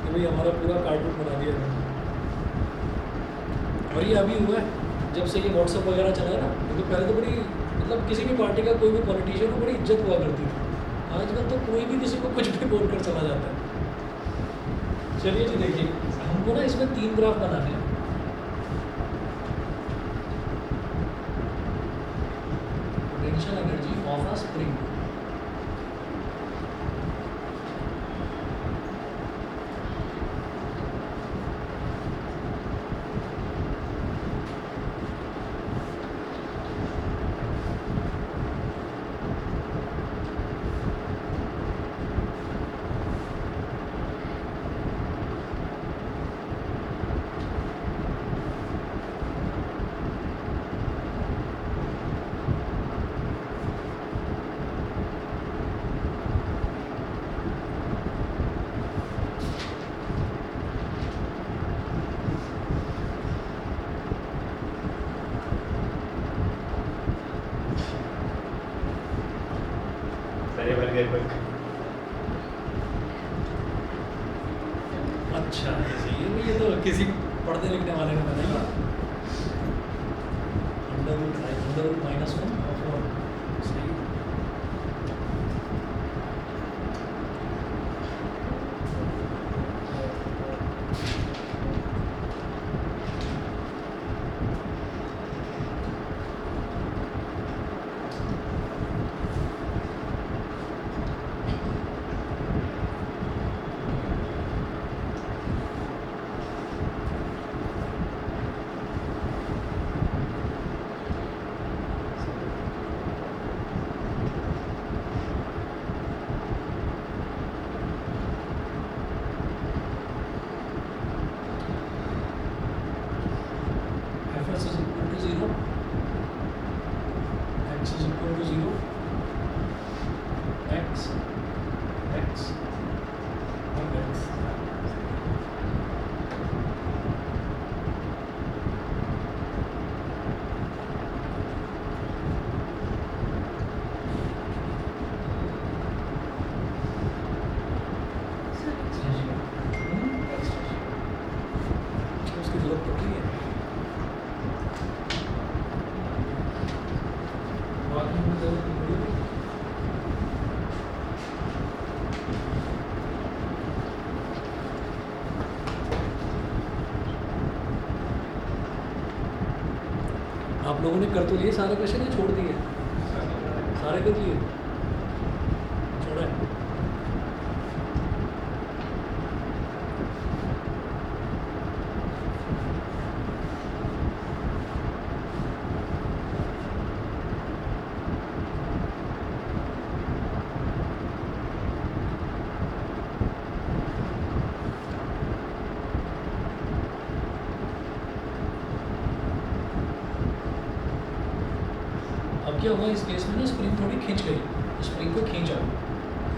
कि भाई हमारा पूरा कार्टून बना दिया है। और ये अभी हुआ है जब से ये व्हाट्सएप वगैरह चला है ना, क्योंकि पहले तो बड़ी, मतलब किसी भी पार्टी का कोई भी पॉलिटिशियन को बड़ी इज्जत हुआ करती थी। आजकल तो कोई भी किसी को कुछ भी बोल कर चला जाता है। चलिए जी, देखिए हमको ना इसमें 3 ग्राफ बनाने हैं। Potential energy of a spring, अच्छा ये सही है, ये तो किसी पढ़ने लिखने वाले ने बनाई। Under root minus one of सही। Fs is equal to 0, x is equal to 0, x और x। उसकी जरूरत पड़ रही है। बाकी में जरूरत नहीं पड़ेगी। आप लोगों ने कर तो लिए सारे क्वेश्चन या छोड़ दिए? सारे कर लिए, छोड़ा है। अब क्या हुआ इस केस में ना, स्प्रिंग थोड़ी खींच गई, स्प्रिंग को खींचा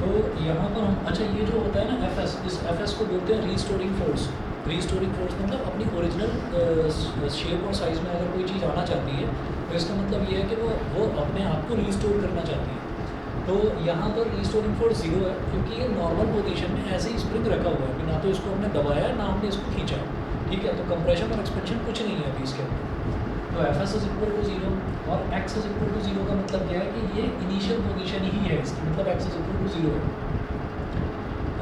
तो यहाँ पर हम, अच्छा ये जो होता है ना Fs, इस Fs को बोलते हैं रीस्टोरिंग फोर्स। रीस्टोरिंग फोर्स मतलब अपनी ओरिजिनल शेप और साइज़ में अगर कोई चीज़ आना चाहती है तो इसका मतलब ये है कि वो अपने आप को रीस्टोर करना चाहती है। तो यहाँ पर रीस्टोरिंग फोर्स 0 है क्योंकि ये नॉर्मल पोजीशन में ऐसे ही स्प्रिंग रखा हुआ है कि ना तो इसको हमने दबाया है ना हमने इसको खींचा, ठीक है। तो कंप्रेशन और एक्सपेंशन कुछ नहीं है अभी इसके अंदर। तो Fs इज इक्वल टू 0 और x इज इक्वल टू 0 का मतलब क्या है कि ये इनिशियल पोजीशन ही है इसकी, मतलब x इज इक्वल टू 0 है।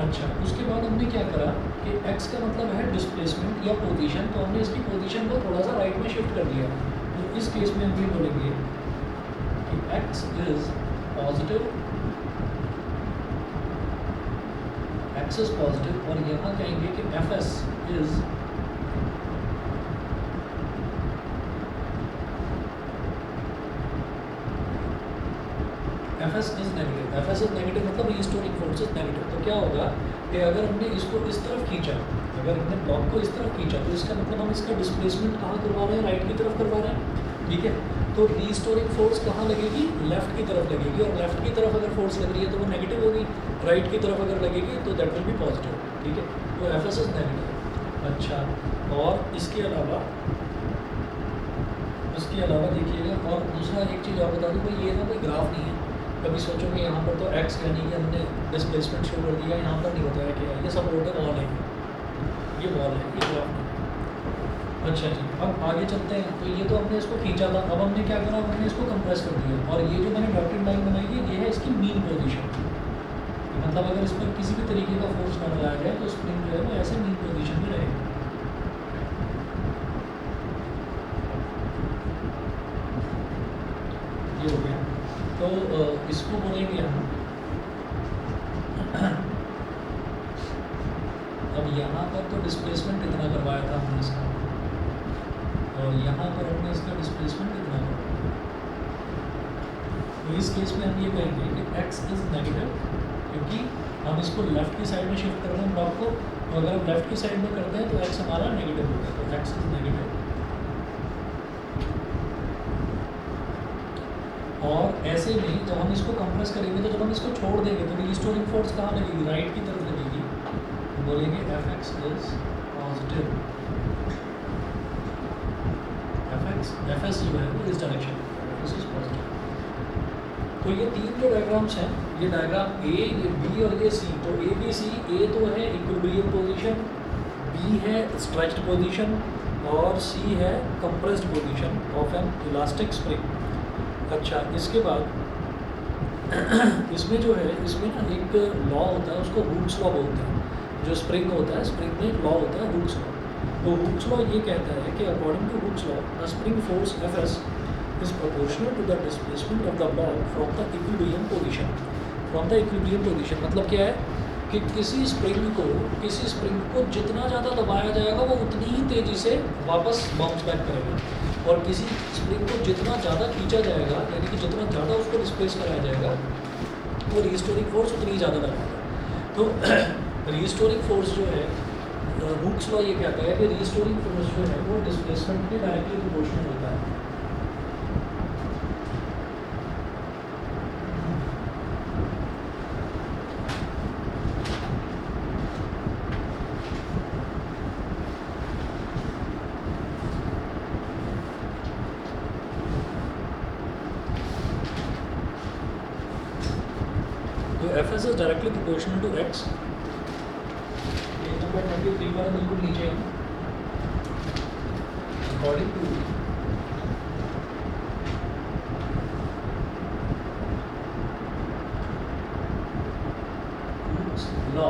अच्छा उसके बाद हमने क्या करा कि x का मतलब है डिस्प्लेसमेंट या पोजीशन, तो हमने इसकी पोजीशन को थोड़ा सा राइट में शिफ्ट कर दिया। तो इस केस में हम ये बोलेंगे कि x is positive, x is positive और यहाँ कहेंगे कि Fs is Fs is negative. Fs is negative मतलब रीस्टोरिंग फोर्स इज नेगेटिव। तो क्या होगा कि अगर हमने इसको इस तरफ खींचा, अगर हमने ब्लॉक को इस तरफ खींचा तो इसका मतलब हम इसका डिस्प्लेसमेंट कहाँ करवा रहे हैं, राइट की तरफ करवा रहे हैं, ठीक है। तो रीस्टोरिंग फोर्स कहाँ लगेगी, लेफ्ट की तरफ लगेगी, और लेफ्ट की तरफ अगर फोर्स लग रही है तो वो नेगेटिव होगी, राइट की तरफ अगर लगेगी तो दैट विल बी पॉजिटिव, ठीक है। तो Fs इज नेगेटिव। अच्छा और इसके अलावा देखिएगा, और दूसरा एक चीज़ और बता दूँ भाई, ये ना कोई ग्राफ नहीं है। कभी सोचोगे यहाँ पर तो x यानी कि हमने डिस्प्लेसमेंट शो कर दिया, यहाँ पर नहीं बताया क्या है, ये सपोर्टेड वॉल है, ये वॉल है, ये ग्राफ नहीं। अच्छा जी अब आगे चलते हैं। तो ये तो हमने इसको खींचा था, अब हमने क्या करा, हमने इसको कंप्रेस कर दिया, और ये जो मैंने डॉटेड लाइन बनाई है ये है इसकी मीन पोजीशन। मतलब अगर इस पर किसी भी तरीके का फोर्स ना लगाया जाए तो स्प्रिंग जो है वो ऐसे मीन पोजीशन में रहेगा। ये हो गया। तो इसको बोलेंगे हम अब यहाँ पर तो डिस्प्लेसमेंट कितना करवाया था हमने इसका, और यहाँ पर हमने इसका डिस्प्लेसमेंट कितना करवाया। तो इस केस में हम ये कहेंगे कि x इज नेगेटिव क्योंकि हम इसको लेफ्ट की साइड में शिफ्ट कर रहे हैं ब्लॉक को, तो अगर हम लेफ्ट की साइड में करते हैं तो x हमारा नेगेटिव होगा, तो x इज नेगेटिव। और ऐसे में जब हम इसको कंप्रेस करेंगे तो जब हम इसको छोड़ देंगे तो रीस्टोरिंग फोर्स कहाँ लगेगी, राइट की तरफ लगेगी। तो बोलेंगे Fx इज पॉजिटिव, Fs जो है वो इस डायरेक्शन में, Fs इज पॉजिटिव। तो ये तीन जो डायग्राम्स हैं, ये डायग्राम A, ये B और ये C। तो A B C, A तो है इक्विलिब्रियम पोजीशन, E है स्ट्रेच्ड पोजीशन और C है compressed position of N elastic spring. अच्छा, इसके बाद इसमें जो है, इसमें ना एक लॉ होता है, उसको हुक्स लॉ बोलते हैं। जो स्प्रिंग होता है, स्प्रिंग में एक लॉ होता है हुक्स लॉ। तो हुक्स लॉ ये कहता है कि according to Hooke's law the spring force Fs is proportional to the displacement of the block from the equilibrium position। From the equilibrium position मतलब क्या है कि किसी स्प्रिंग को जितना ज़्यादा दबाया जाएगा वो उतनी ही तेज़ी से वापस बाउंस बैक करेगा, और किसी स्प्रिंग को जितना ज़्यादा खींचा जाएगा, यानी कि जितना ज़्यादा उसको डिस्प्लेस कराया जाएगा, वो रीस्टोरिंग फोर्स उतनी ही ज़्यादा लगाएगा। तो रीस्टोरिंग फोर्स जो है, हुक्स लॉ ये कहता है कि रीस्टोरिंग फोर्स जो है वो डिस्प्लेसमेंट के डायरेक्टली प्रोपोर्शनल होता है। Fs is directly proportional to x। पेज नंबर 23 पर बिल्कुल नीचे हम according to law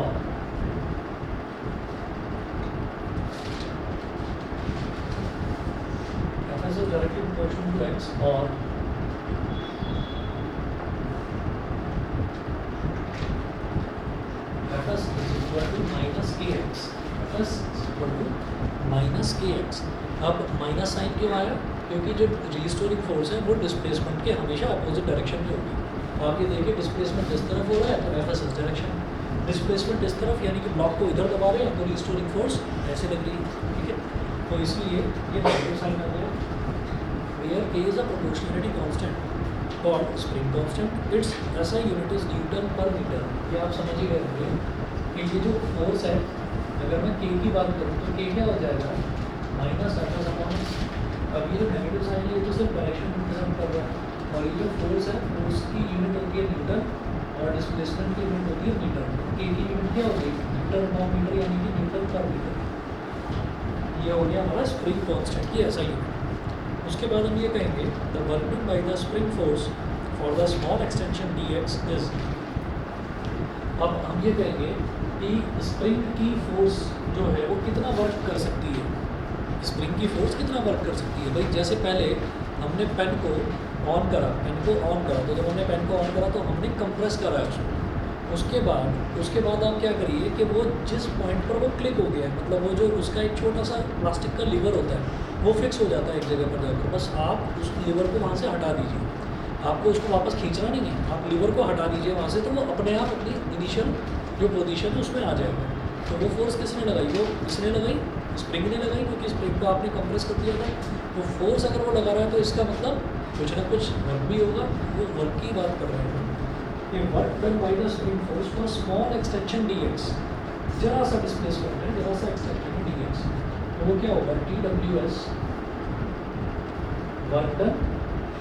Fs is directly proportional to x और Fs is equal to minus kx। Fs is equal to minus kx। अब माइनस साइन क्यों आया? क्योंकि जो रीस्टोरिंग फोर्स है वो डिस्प्लेसमेंट के हमेशा अपोजिट डायरेक्शन में होगी। तो आप ये देखिए, डिस्प्लेसमेंट इस तरफ हो रहा है तो Fs इस डायरेक्शन, डिस्प्लेसमेंट इस तरफ यानी कि ब्लॉक को इधर दबा रहे हैं तो रीस्टोरिंग फोर्स ऐसे लग रही है, ठीक है। तो इसलिए ये नेगेटिव साइन आ गया। Where k is a proportionality constant called spring constant, its SI unit is Newton per meter। ये आप समझ ही गए होंगे कि ये जो फोर्स है, अगर मैं k की बात करूँ तो k क्या हो जाएगा, माइनस Fs अपॉन। अब ये जो नेगेटिव साइन है ये तो सिर्फ डायरेक्शन रिप्रेजेंट कर रहा है, और ये जो फोर्स है फोर्स की यूनिट होती है न्यूटन और डिस्प्लेसमेंट की यूनिट होती है मीटर। k की यूनिट क्या होगी, न्यूटन अपॉन मीटर, यानी कि न्यूटन पर मीटर। ये हो गया हमारा स्प्रिंग कॉन्स्टेंट की SI यूनिट। उसके बाद हम ये कहेंगे the work done by the spring force for the small extension dx is. अब हम ये कहेंगे कि स्प्रिंग की फोर्स जो है वो कितना वर्क कर सकती है, स्प्रिंग की फोर्स कितना वर्क कर सकती है। भाई जैसे पहले हमने पेन को ऑन करा, तो जब हमने पेन को ऑन करा तो हमने कंप्रेस करा उसको। उसके बाद आप क्या करिए कि वो जिस पॉइंट पर वो क्लिक हो गया है, मतलब वो जो उसका एक छोटा सा प्लास्टिक का लीवर होता है वो फिक्स हो जाता है एक जगह पर जाकर, बस आप उस लीवर को वहाँ से हटा दीजिए। आपको उसको वापस खींचना नहीं है, आप लीवर को हटा दीजिए वहाँ से, तो वो अपने आप अपनी इनिशियल जो पोजीशन है उसमें आ जाएगा। तो वो फोर्स किसने लगाई, वो इसने लगाई, स्प्रिंग ने लगाई, क्योंकि स्प्रिंग को आपने कंप्रेस कर दिया था। तो फोर्स अगर वो लगा रहा है तो इसका मतलब कुछ ना कुछ वर्क भी होगा, वो वर्क की बात कर रहे हैं। ये work done by the spring force for small extension dx, जरा सा डिस्प्लेसमेंट है, जरा सा एक्सटेंशन है dx, तो वो क्या होगा TWS वर्क डन,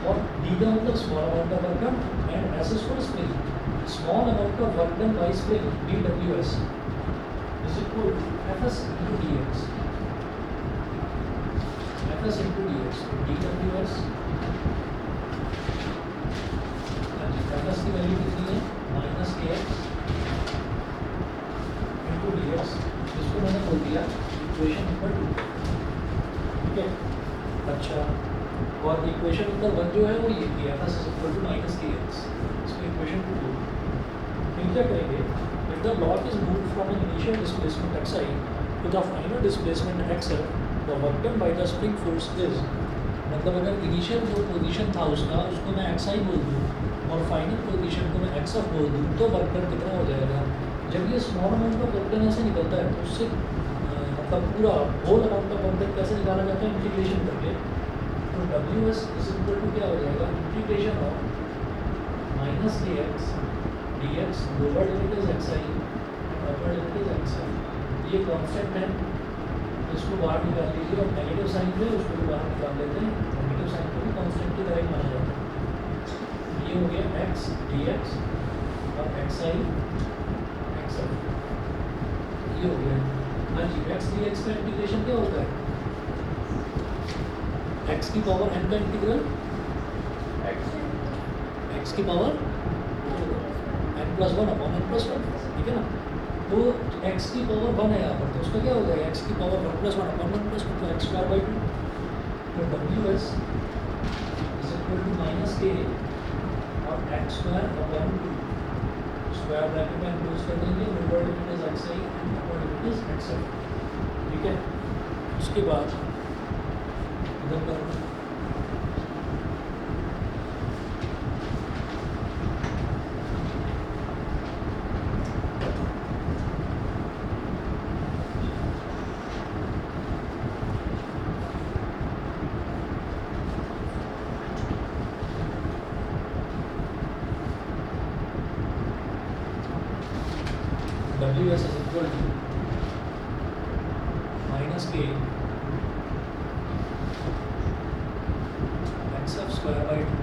और डी का मतलब small amount of work done, and S is for spring, small amount of work done by spring DWS is equal to Fs into dx, Fs into dx, DWS Fs की value कितनी है, minus kx into dx, इसको मैंने बोल दिया equation number 2, ठीक है। अच्छा, और इक्वेशन नंबर 1 जो है वो ये कि Fs is equal to minus kx, इसको इक्वेशन 2 फिर क्या करेंगे, if the block is moved from an initial displacement xi to the final displacement xl, the work done by the spring force is, मतलब अगर इनिशियल जो position था उसका, उसको मैं xi बोल दूँ और फाइनल पोजीशन को मैं xf बोल दूँ, तो वर्क डन कितना हो जाएगा। जब ये small amount of work done ऐसे निकलता है तो उससे मतलब पूरा whole amount of work done कैसे निकाला जाता है, इंटीग्रेशन करके। तो WS इज इक्वल टू क्या हो जाएगा, integration of minus kx dx, lower limit is xi, upper limit is xi। ये कांस्टेंट है, इसको बाहर निकाल लीजिए, और नेगेटिव साइन जो है उसको भी बाहर निकाल लेते हैं, नेगेटिव साइन को भी कांस्टेंट की तरह ही माना जाता है। ये हो गया x dx और xi xf, ये हो गया। हाँ जी, एक्स डी एक्स का इंटीग्रेशन क्या होता है? एक्स की पावर एन का इंटीग्रल एक्स की power n plus one upon n plus one, ठीक है ना। तो एक्स की पावर वन है यहाँ पर, तो उसका क्या हो जाएगा? एक्स की power one plus one upon one plus one, तो एक्स स्क्वायर बाई टू। तो W S is equal to minus K और x square upon two, square bracket में क्लोज कर देंगे, lower limit is x i and upper limit is x f, ठीक है। उसके बाद इधर कर W S is equal to minus K x f square by two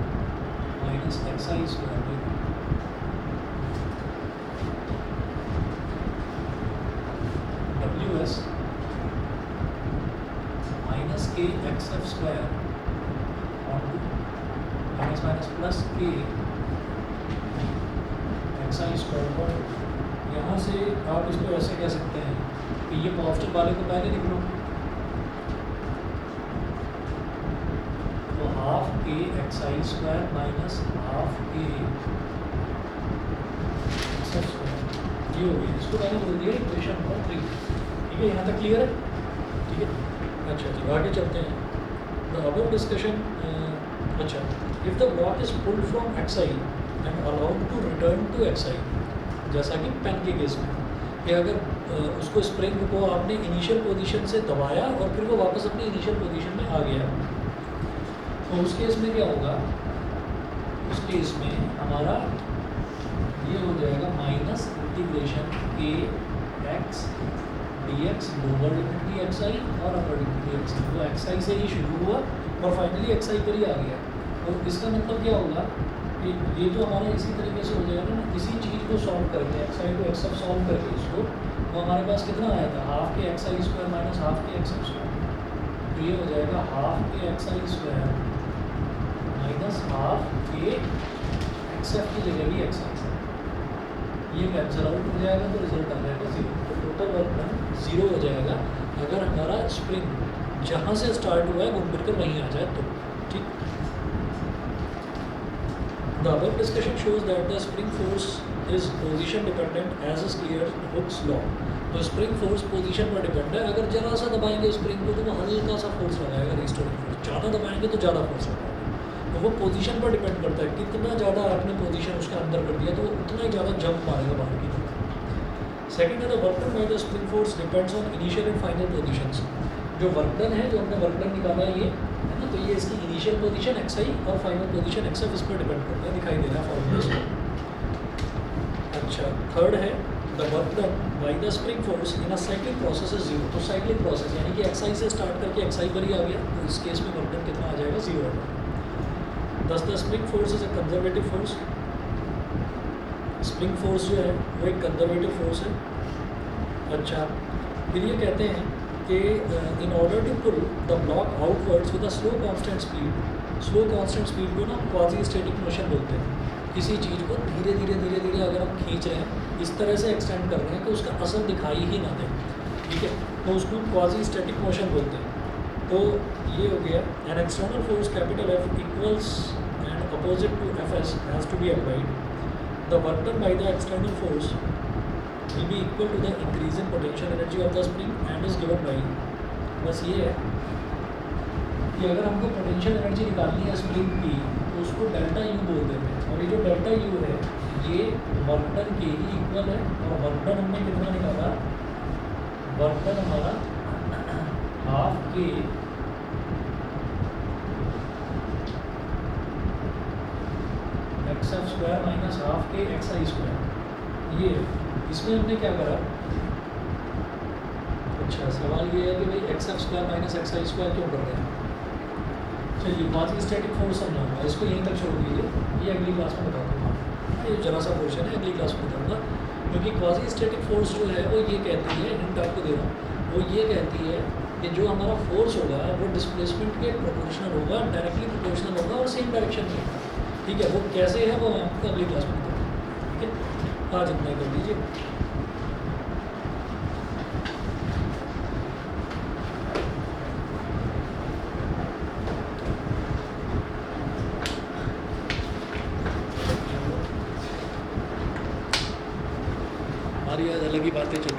minus x i square by to. W S minus K x f square on two minus minus plus K x i square by two. यहाँ से आप इसको ऐसे कह सकते हैं कि ये पॉजिटिव वाले को पहले लिख लो, तो हाफ के x i square minus half के एक्स एफ स्क्वायर, ये हो गई। इसको मैंने बोल दिया इक्वेशन नंबर 3, ठीक है। यहाँ तक क्लियर है, ठीक है। अच्छा जी, आगे चलते हैं। द अबव डिस्कशन, अच्छा, if the block is pulled from x i and allowed to return to x i, जैसा कि पेन के केस में कि अगर उसको स्प्रिंग को आपने इनिशियल पोजीशन से दबाया और फिर वो वापस अपनी इनिशियल पोजीशन में आ गया, तो उस केस में क्या होगा? उस केस में हमारा ये हो जाएगा माइनस इंटीग्रेशन के x d x, lower limit की एक्स आई और अपर लिमिट की एक्स आई। तो एक्स आई से ही शुरू हुआ और फाइनली एक्स आई पर ही आ गया। और इसका मतलब क्या होगा कि ये तो हमारा इसी तरीके से हो जाएगा ना, इसी चीज़ को सॉल्व करके एक्स आई को एक्स एफ सॉल्व करके इसको, तो हमारे पास कितना आया था? हाफ के x i square minus half के एक्स एफ स्क्वायर। तो ये हो जाएगा हाफ के x i square minus half के एक्स एफ की जगह भी एक्स आई, ये कैंसिल आउट हो जाएगा, तो रिजल्ट आ जाएगा 0। तो टोटल वर्क डन 0 हो जाएगा अगर हमारा स्प्रिंग जहाँ से स्टार्ट हुआ है घूम फिर कर वहीं आ जाए तो, ठीक। The above discussion shows that the spring force is position dependent as is clear Hooke's law. तो स्प्रिंग फोर्स पोजीशन पर डिपेंड है। अगर जरा सा दबाएंगे स्प्रिंग को तो वो हल्का सा फोर्स लगाएगा, रिस्टोरिंग फोर्स। ज़्यादा दबाएंगे तो ज़्यादा फोर्स लगाएगा। तो वो पोजीशन पर डिपेंड करता है, कितना ज़्यादा आपने पोजीशन उसके अंदर कर दिया तो वो उतना ही ज़्यादा जंप मारेगा बाहर की तरफ। सेकेंड है the work done by the spring force depends on initial and final positions. जो वर्क डन है, जो हमने वर्क डन निकाला है ये है ना, तो ये इसकी इनिशियल पोजीशन एक्स आई और फाइनल पोजीशन एक्स एफ इस पर डिपेंड करता है, दिखाई दे रहा है फॉर्मूला। अच्छा, थर्ड है the work done by the spring force in a cyclic process is 0। तो साइक्लिक प्रोसेस यानी कि एक्स आई से स्टार्ट करके एक्स आई पर ही आ गया, तो इस केस में वर्क डन कितना आ जाएगा? 0 होगा। दस the spring force is a conservative force. Spring force जो है वो एक कंजर्वेटिव फोर्स है। अच्छा, फिर ये कहते हैं कि in order to pull the block outwards with a slow constant speed, slow constant speed को ना क्वाजी स्टैटिक मोशन बोलते हैं। किसी चीज़ को धीरे धीरे अगर हम खींच रहे हैं, इस तरह से एक्सटेंड कर रहे हैं कि उसका असर दिखाई ही ना दे, ठीक है, तो उसको क्वाजी स्टैटिक मोशन बोलते हैं। तो ये हो गया an external force capital F equals and opposite to F S has to be applied. The work done by the external force will be equal to the increase in potential energy of the spring and is given by, बस ये है कि अगर हमको potential energy निकालनी है spring की तो उसको डेल्टा यू बोल देते हैं। और ये जो डेल्टा यू है ये वर्क डन के ही इक्वल है। और वर्क डन हमने कितना निकाला? वर्क डन हमारा हाफ के x f square minus half के एक्स आई स्क्वायर, ये इसमें हमने क्या करा? अच्छा, सवाल ये है कि भाई x f square minus x i square क्यों कर रहे हैं? चलिए, क्वाजी स्टैटिक फोर्स समझाऊंगा, इसको यहीं तक छोड़ दीजिए, ये अगली क्लास में बता दूँगा। ये जरा सा पोर्शन है, अगली क्लास में बताऊँगा। क्योंकि क्वाजी स्टैटिक फोर्स जो है वो ये कहती है, हिंट आपको दे रहा हूँ वो ये कहती है कि जो हमारा फोर्स होगा वो डिस्प्लेसमेंट के प्रोपोर्शनल होगा, डायरेक्टली प्रोपोर्शनल होगा और सेम डायरेक्शन में होगा। ठीक है, वो कैसे है वो आपको अगली क्लास में बताऊँगा। ठीक है, आज इतना ही कर दीजिए। हमारी आज अलग ही बातें चल